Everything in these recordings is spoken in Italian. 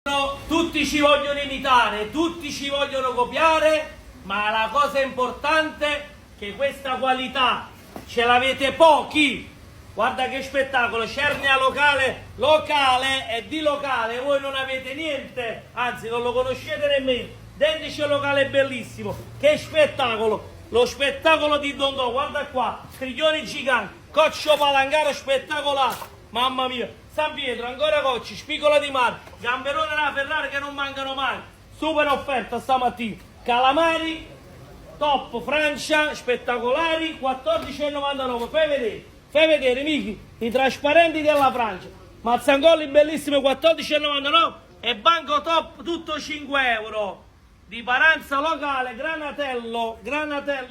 Tutti ci vogliono imitare, tutti ci vogliono copiare, ma la cosa importante è che questa qualità ce l'avete pochi. Guarda che spettacolo, Cernia locale e di locale voi non avete niente, anzi non lo conoscete nemmeno. Dentice locale bellissimo, che spettacolo, lo spettacolo di Dondò, guarda qua, striglioni giganti, Coccio Palangaro spettacolare, mamma mia, San Pietro, ancora Cocci, Spigola di Mare, Gamberone della Ferrari che non mancano mai, super offerta stamattina, calamari, top Francia, spettacolari, 14,99, fai vedere Miki, i trasparenti della Francia, mazzangolli bellissimi 14,99 e banco top tutto 5 euro. Di Paranza locale, granatello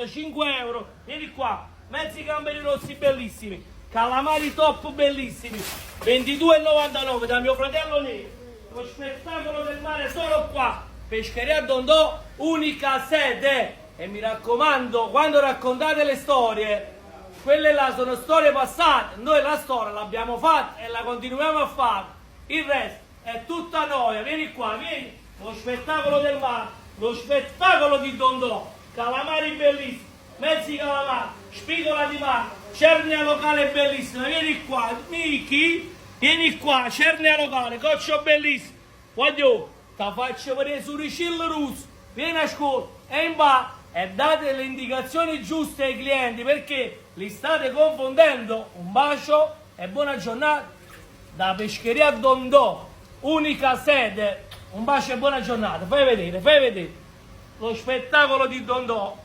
5 euro, vieni qua, mezzi gamberi rossi bellissimi, calamari top bellissimi, 22,99 da mio fratello Nero, lo spettacolo del mare solo qua, Pescheria Dondò, unica sede, e mi raccomando, quando raccontate le storie, quelle là sono storie passate, noi la storia l'abbiamo fatta e la continuiamo a fare, il resto è tutta noia, vieni qua, vieni, lo spettacolo del mare, lo spettacolo di Dondò, calamari bellissimi, mezzi calamari, Spigola di Mare, Cernia locale bellissima, vieni qua, Miki, vieni qua, Cernia locale, Coccio bellissimo, voglio, ti faccio vedere su Ricillo Russo, vieni a scuola, e in bar, e date le indicazioni giuste ai clienti, perché li state confondendo. Un bacio e buona giornata da Pescheria Dondò, unica sede. Un bacio e buona giornata, fai vedere lo spettacolo di Dondò.